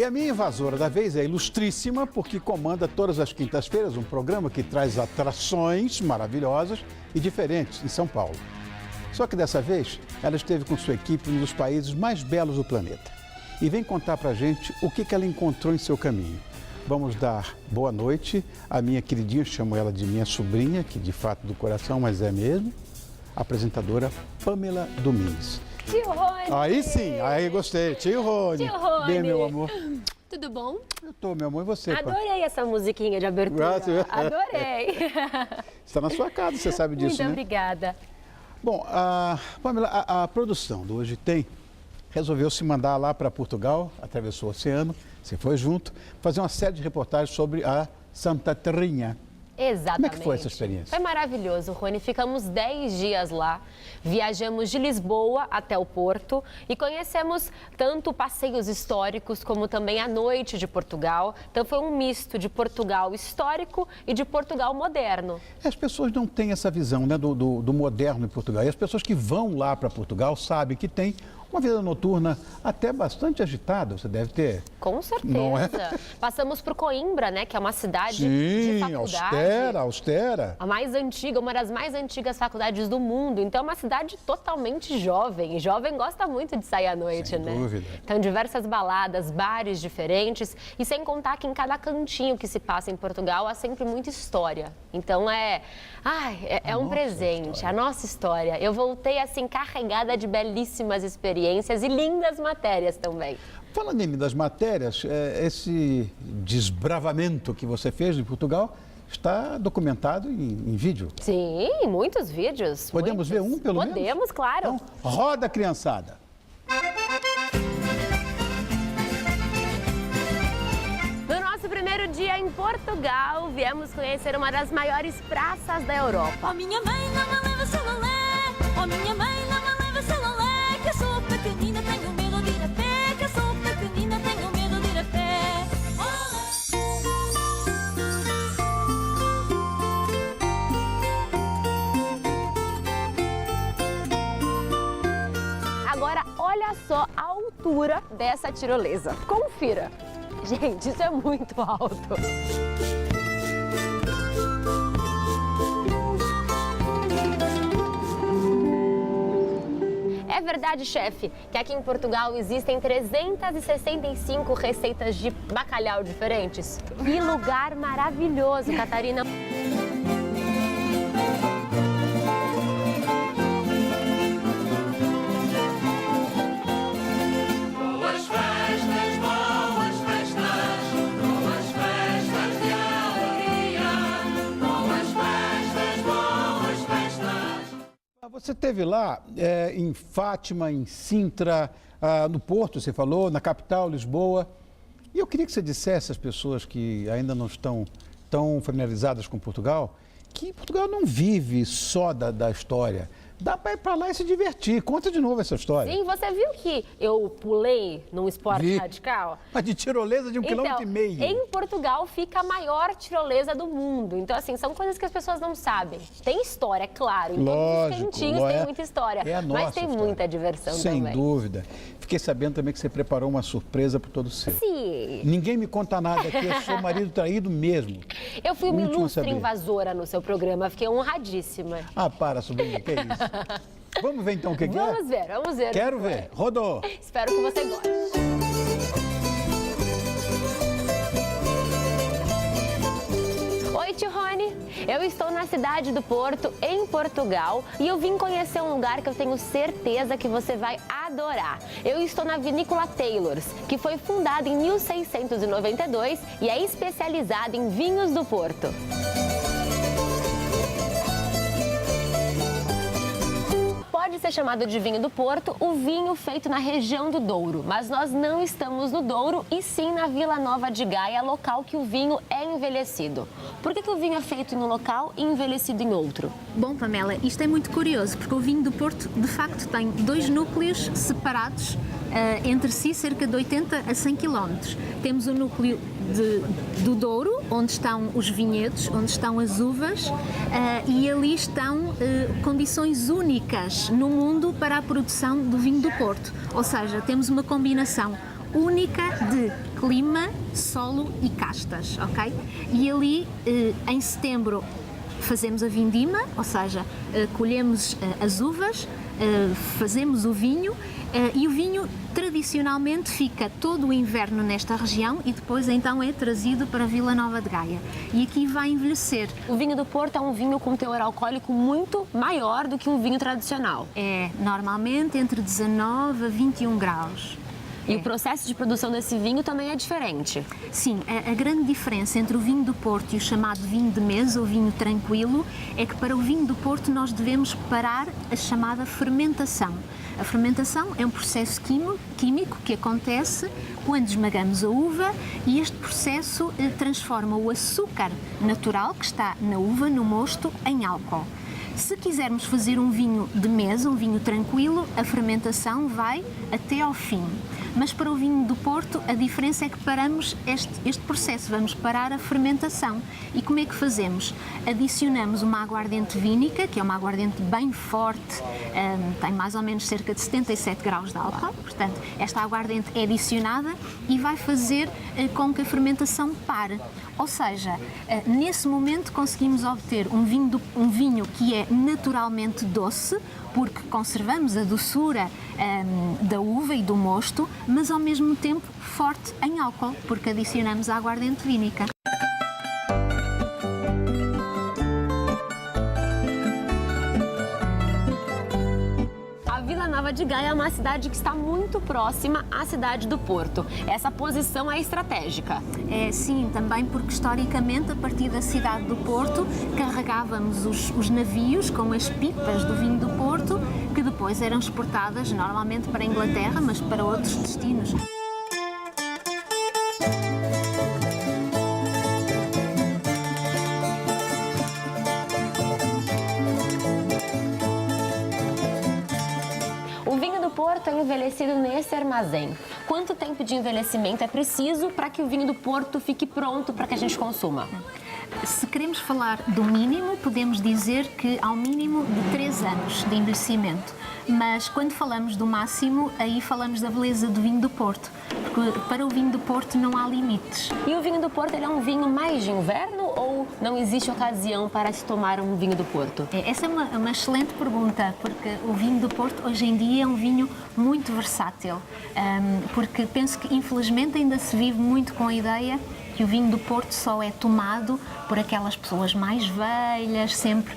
E a minha invasora da vez é ilustríssima porque comanda todas as quintas-feiras um programa que traz atrações maravilhosas e diferentes em São Paulo. Só que dessa vez ela esteve com sua equipe em um dos países mais belos do planeta e vem contar pra gente o que ela encontrou em seu caminho. Vamos dar boa noite à minha queridinha, chamo ela de minha sobrinha, que de fato do coração, mas é mesmo, a apresentadora Pamela Domingues. Tio Rony! Aí sim, aí gostei. Tio Rony. Tio Rony. Bem, meu amor. Tudo bom? Eu tô, meu amor, e você? Adorei essa musiquinha de abertura. Adorei. Está na sua casa, você sabe disso, Muito né? obrigada. Bom, Pamela, a produção do Hoje Tem resolveu se mandar lá para Portugal, atravessou o oceano, você foi junto, fazer uma série de reportagens sobre a Santa Terrinha. Exatamente. Como é que foi essa experiência? Foi maravilhoso, Rony. Ficamos 10 dias lá, viajamos de Lisboa até o Porto e conhecemos tanto passeios históricos como também a noite de Portugal. Então foi um misto de Portugal histórico e de Portugal moderno. As pessoas não têm essa visão, né, do moderno em Portugal. E as pessoas que vão lá para Portugal sabem que tem uma vida noturna até bastante agitada, você deve ter. Com certeza. Não é? Passamos por Coimbra, né, que é uma cidade de faculdade. Austera. A mais antiga, uma das mais antigas faculdades do mundo. Então é uma cidade totalmente jovem. E jovem gosta muito de sair à noite, Sem né? dúvida. Então diversas baladas, bares diferentes. E sem contar que em cada cantinho que se passa em Portugal há sempre muita história. Então é um presente, a nossa história. Eu voltei assim carregada de belíssimas experiências e lindas matérias também. Falando em das matérias, esse desbravamento que você fez em Portugal está documentado em vídeo. Sim, muitos vídeos. Podemos ver um, pelo menos? Podemos, claro. Então, roda, criançada. No nosso primeiro dia em Portugal, viemos conhecer uma das maiores praças da Europa. Oh, minha mãe não me leva celalé. Oh, minha mãe não me leva celalé. Que eu sou pequenina, tenho medo de ir a pé. Que eu sou pequenina, tenho medo de ir a pé. Agora, olha só a altura dessa tirolesa. Confira. Gente, isso é muito alto. É verdade, chefe, que aqui em Portugal existem 365 receitas de bacalhau diferentes? Que lugar maravilhoso, Catarina! Você esteve lá em Fátima, em Sintra, no Porto, você falou, na capital, Lisboa. E eu queria que você dissesse às pessoas que ainda não estão tão familiarizadas com Portugal, que Portugal não vive só da história. Dá para ir para lá e se divertir. Conta de novo essa história. Sim, você viu que eu pulei num esporte radical? Mas de tirolesa de 1,5 km. Em Portugal fica a maior tirolesa do mundo. Então, assim, são coisas que as pessoas não sabem. Tem história, é claro. Em todos os cantinhos tem muita história. É a nossa mas tem história. muita diversão também. Sem dúvida. Fiquei sabendo também que você preparou uma surpresa para todo seu. Sim. Ninguém me conta nada aqui, eu sou marido traído mesmo. Eu fui uma Último a ilustre saber. invasora no seu programa. Fiquei honradíssima. Ah, para, sobrinha, que é isso? Vamos ver então o que é? Vamos ver. Quero ver. Rodou. Espero que você goste. Oi, tio Rony. Eu estou na cidade do Porto, em Portugal, e eu vim conhecer um lugar que eu tenho certeza que você vai adorar. Eu estou na Vinícola Taylors, que foi fundada em 1692 e é especializada em vinhos do Porto. Pode ser chamado de vinho do Porto o vinho feito na região do Douro, mas nós não estamos no Douro e sim na Vila Nova de Gaia, local que o vinho é envelhecido. Por que o vinho é feito em um local e envelhecido em outro? Bom, Pamela, isto é muito curioso, porque o vinho do Porto, de facto, tem 2 núcleos separados entre si, cerca de 80 a 100 km. Temos o núcleo do Douro, onde estão os vinhedos, onde estão as uvas, e ali estão condições únicas no mundo para a produção do vinho do Porto. Ou seja, temos uma combinação única de clima, solo e castas, ok? E ali, em setembro, fazemos a vindima, ou seja, colhemos as uvas, fazemos o vinho e o vinho tradicionalmente fica todo o inverno nesta região e depois então é trazido para Vila Nova de Gaia e aqui vai envelhecer. O vinho do Porto é um vinho com teor alcoólico muito maior do que um vinho tradicional. É normalmente entre 19 a 21 graus. E o processo de produção desse vinho também é diferente. Sim, a grande diferença entre o vinho do Porto e o chamado vinho de mesa, ou vinho tranquilo, é que para o vinho do Porto nós devemos parar a chamada fermentação. A fermentação é um processo químico que acontece quando esmagamos a uva e este processo transforma o açúcar natural que está na uva, no mosto, em álcool. Se quisermos fazer um vinho de mesa, um vinho tranquilo, a fermentação vai até ao fim. Mas para o vinho do Porto, a diferença é que paramos este processo, vamos parar a fermentação. E como é que fazemos? Adicionamos uma aguardente vínica, que é uma aguardente bem forte, tem mais ou menos cerca de 77 graus de álcool, portanto, esta aguardente é adicionada e vai fazer com que a fermentação pare. Ou seja, nesse momento conseguimos obter um vinho que é naturalmente doce, porque conservamos a doçura da uva e do mosto, mas ao mesmo tempo forte em álcool, porque adicionamos a aguardente vínica. Vila Nova de Gaia é uma cidade que está muito próxima à cidade do Porto. Essa posição é estratégica. É, sim, também porque historicamente, a partir da cidade do Porto, carregávamos os navios com as pipas do vinho do Porto, que depois eram exportadas normalmente para a Inglaterra, mas para outros destinos. Porto é envelhecido nesse armazém. Quanto tempo de envelhecimento é preciso para que o vinho do Porto fique pronto para que a gente consuma? Se queremos falar do mínimo, podemos dizer que há um mínimo de 3 anos de envelhecimento. Mas quando falamos do máximo, aí falamos da beleza do vinho do Porto. Porque para o vinho do Porto não há limites. E o vinho do Porto ele é um vinho mais de inverno ou não existe ocasião para se tomar um vinho do Porto? Essa é uma excelente pergunta, porque o vinho do Porto hoje em dia é um vinho muito versátil. Porque penso que infelizmente ainda se vive muito com a ideia que o vinho do Porto só é tomado por aquelas pessoas mais velhas, sempre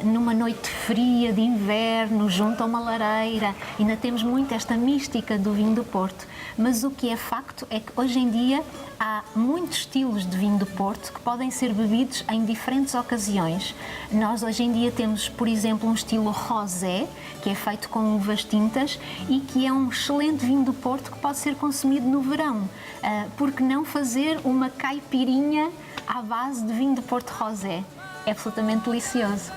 numa noite fria de inverno, junto a uma lareira. Ainda temos muito esta mística do vinho do Porto. Mas o que é facto é que hoje em dia há muitos estilos de vinho do Porto que podem ser bebidos em diferentes ocasiões. Nós hoje em dia temos, por exemplo, um estilo rosé, que é feito com uvas tintas e que é um excelente vinho do Porto que pode ser consumido no verão. Por que não fazer uma caipirinha à base de vinho do Porto rosé? É absolutamente delicioso.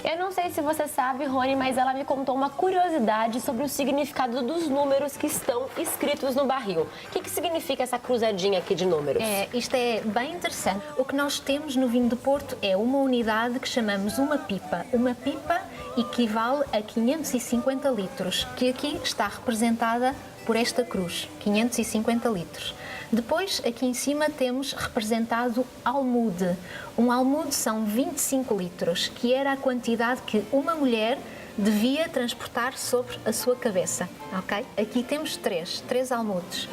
Eu não sei se você sabe, Rony, mas ela me contou uma curiosidade sobre o significado dos números que estão escritos no barril. O que significa essa cruzadinha aqui de números? Isto é bem interessante. O que nós temos no vinho do Porto é uma unidade que chamamos uma pipa. Uma pipa equivale a 550 litros, que aqui está representada por esta cruz, 550 litros. Depois, aqui em cima, temos representado almude. Um almude são 25 litros, que era a quantidade que uma mulher devia transportar sobre a sua cabeça, ok? Aqui temos três almudes.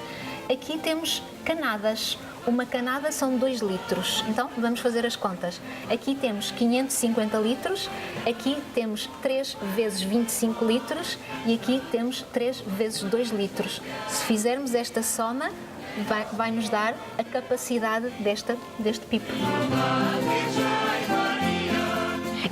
Aqui temos canadas. Uma canada são 2 litros, então vamos fazer as contas. Aqui temos 550 litros, aqui temos 3 vezes 25 litros e aqui temos 3 vezes 2 litros. Se fizermos esta soma, vai nos dar a capacidade deste pipo.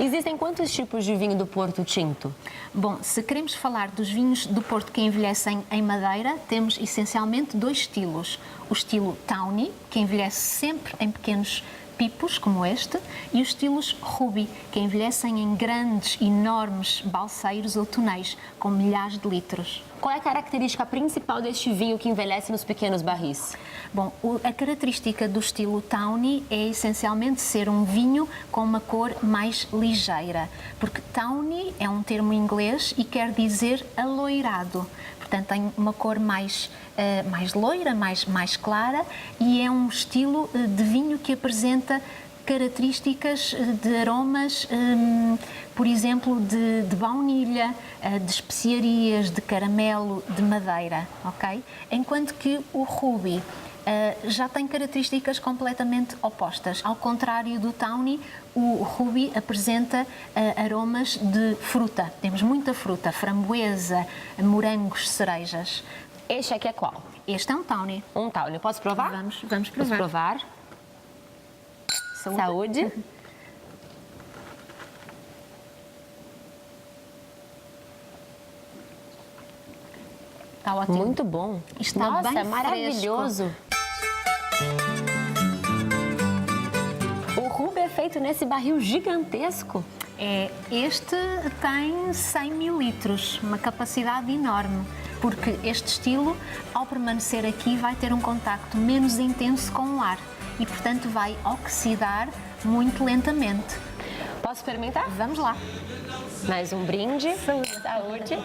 Existem quantos tipos de vinho do Porto tinto? Bom, se queremos falar dos vinhos do Porto que envelhecem em madeira, temos essencialmente 2 estilos. O estilo Tawny, que envelhece sempre em pequenos pipos, como este, e os estilos ruby, que envelhecem em grandes, enormes balseiros ou tonéis, com milhares de litros. Qual é a característica principal deste vinho que envelhece nos pequenos barris? Bom, a característica do estilo Tawny é essencialmente ser um vinho com uma cor mais ligeira, porque Tawny é um termo inglês e quer dizer aloirado. Portanto, tem uma cor mais loira, mais clara, e é um estilo de vinho que apresenta características de aromas, por exemplo, de baunilha, de especiarias, de caramelo, de madeira, ok? Enquanto que o Ruby já tem características completamente opostas. Ao contrário do Tawny, o Ruby apresenta aromas de fruta. Temos muita fruta, framboesa, morangos, cerejas. Este aqui é qual? Este é um Tawny. Um Tawny. Posso provar? Vamos Posso provar. provar? Saúde. Está ótimo. Muito bom. Está Nossa, bem é maravilhoso. O Ruby é feito nesse barril gigantesco. Este tem 100 mil litros, uma capacidade enorme, porque este estilo, ao permanecer aqui, vai ter um contacto menos intenso com o ar e, portanto, vai oxidar muito lentamente. Posso experimentar? Vamos lá. Mais um brinde. Saúde.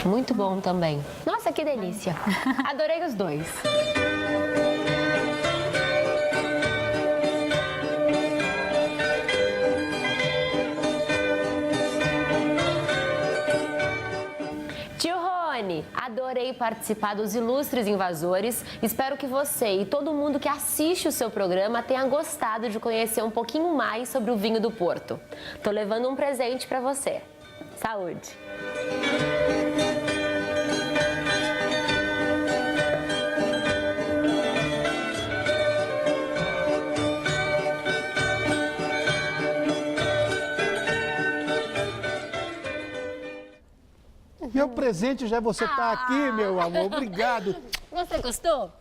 Muito bom também. Nossa, que delícia. Adorei os dois. Tio Rony, adorei participar dos Ilustres Invasores. Espero que você e todo mundo que assiste o seu programa tenha gostado de conhecer um pouquinho mais sobre o vinho do Porto. Tô levando um presente para você. Saúde! Meu presente já é você estar aqui, meu amor. Obrigado. Você gostou?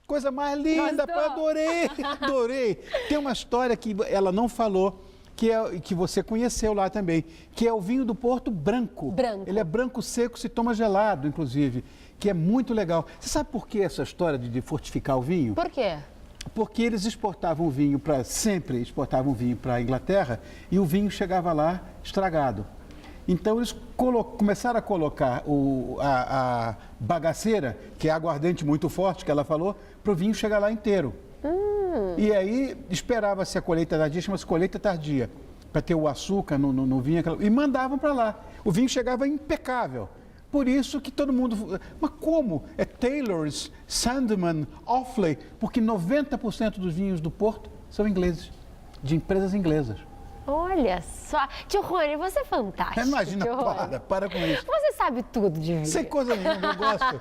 Coisa mais linda, Gostou? adorei, adorei. Tem uma história que ela não falou, que você conheceu lá também, que é o vinho do Porto branco. Branco. Ele é branco seco, se toma gelado, inclusive, que é muito legal. Você sabe por que essa história de fortificar o vinho? Por quê? Porque eles exportavam vinho sempre exportavam vinho para a Inglaterra e o vinho chegava lá estragado. Então eles começaram a colocar a bagaceira, que é aguardente muito forte, que ela falou, para o vinho chegar lá inteiro. E aí esperava-se a colheita tardia, chama-se colheita tardia, para ter o açúcar no vinho, e mandavam para lá. O vinho chegava impecável. Por isso que todo mundo... Mas como? É Taylor's, Sandeman, Offley, porque 90% dos vinhos do Porto são ingleses, de empresas inglesas. Olha só. Tio Rony, você é fantástico. Imagina, tio Rony. para com isso. Você sabe tudo de vinho. Sem coisa nenhuma, eu gosto.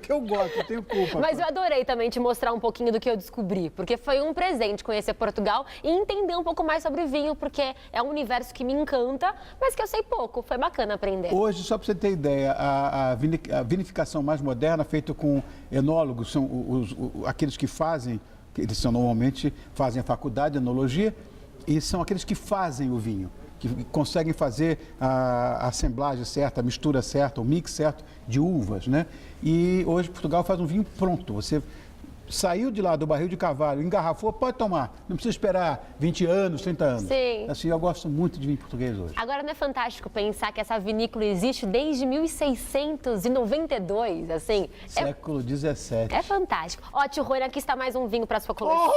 Que eu gosto, eu tenho culpa. Mas eu adorei também te mostrar um pouquinho do que eu descobri, porque foi um presente conhecer Portugal e entender um pouco mais sobre vinho, porque é um universo que me encanta, mas que eu sei pouco. Foi bacana aprender. Hoje, só para você ter ideia, a vinificação mais moderna, feita com enólogos, são aqueles que fazem, eles normalmente fazem a faculdade de enologia, e são aqueles que fazem o vinho, que conseguem fazer a assemblagem certa, a mistura certa, o mix certo de uvas, né? E hoje Portugal faz um vinho pronto. Você saiu de lá do barril de carvalho, engarrafou, pode tomar. Não precisa esperar 20 anos, 30 anos. Sim. Assim, eu gosto muito de vinho português hoje. Agora, não é fantástico pensar que essa vinícola existe desde 1692, assim? Século XVII. É fantástico. Ó, tio Rony, aqui está mais um vinho para sua coleção.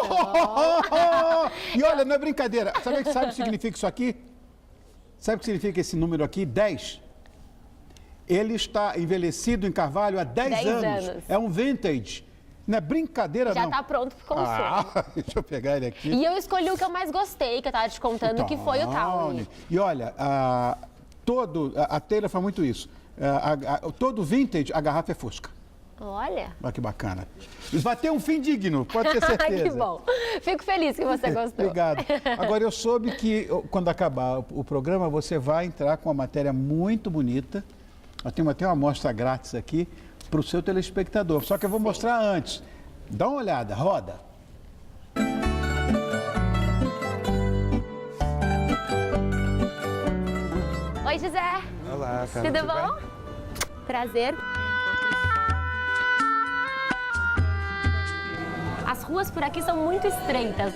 E olha, não é brincadeira. Sabe o que significa isso aqui? Sabe o que significa esse número aqui? 10. Ele está envelhecido em carvalho há 10 anos. É um vintage. Não é brincadeira, Já não. Já está pronto para o consumo. Deixa eu pegar ele aqui. E eu escolhi o que eu mais gostei, que eu estava te contando, que foi o Tawny. E olha, a Taylor faz muito isso. Todo vintage, a garrafa é fosca. Olha. Olha que bacana. Vai ter um fim digno, pode ter certeza. Que bom. Fico feliz que você gostou. Obrigado. Agora, eu soube que quando acabar o programa, você vai entrar com uma matéria muito bonita. Eu tenho até uma amostra grátis aqui para o seu telespectador. Só que eu vou mostrar antes. Dá uma olhada, roda. Oi, José. Olá, Carla. Tudo bom? Prazer. As ruas por aqui são muito estreitas.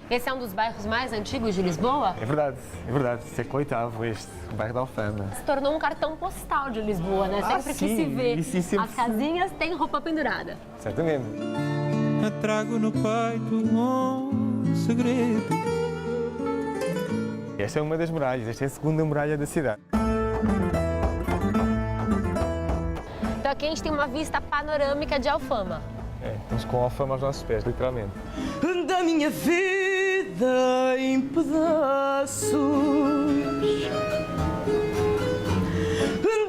Esse é um dos bairros mais antigos de Lisboa? É verdade. Século VIII, este, o bairro da Alfama. Se tornou um cartão postal de Lisboa, né? Sempre que sim, se vê isso sempre as casinhas, tem roupa pendurada. Certamente. Trago no peito um segredo. Esta é uma das muralhas, esta é a segunda muralha da cidade. Então aqui a gente tem uma vista panorâmica de Alfama. Estamos com a Alfama aos nossos pés, literalmente. Da minha vida em pedaços,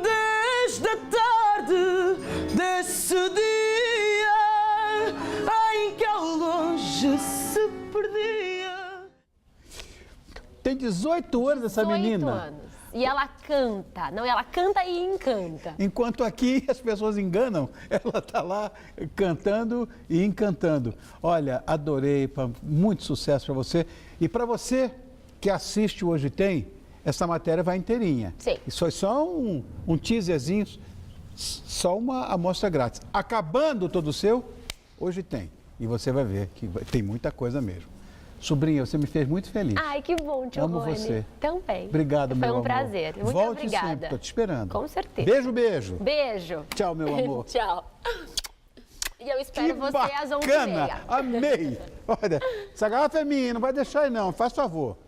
desde a tarde desse dia em que ao longe se perdia. Tem 18 anos essa 18 menina. anos. E ela canta. Não, ela canta e encanta. Enquanto aqui as pessoas enganam, ela está lá cantando e encantando. Olha, adorei, muito sucesso para você. E para você que assiste o Hoje Tem, essa matéria vai inteirinha. Sim. Isso é só um teaserzinho, só uma amostra grátis. Acabando todo o seu, Hoje Tem. E você vai ver que tem muita coisa mesmo. Sobrinha, você me fez muito feliz. Ai, que bom, tio Amo Rony. você. Também. Obrigado, meu amor. Foi um prazer. Muito Volte obrigada. sempre, estou te esperando. Com certeza. Beijo, beijo. Beijo. Tchau, meu amor. Tchau. E eu espero Que você às 11h30. bacana! Amei! Olha, essa garrafa é minha, não vai deixar aí não, faz favor.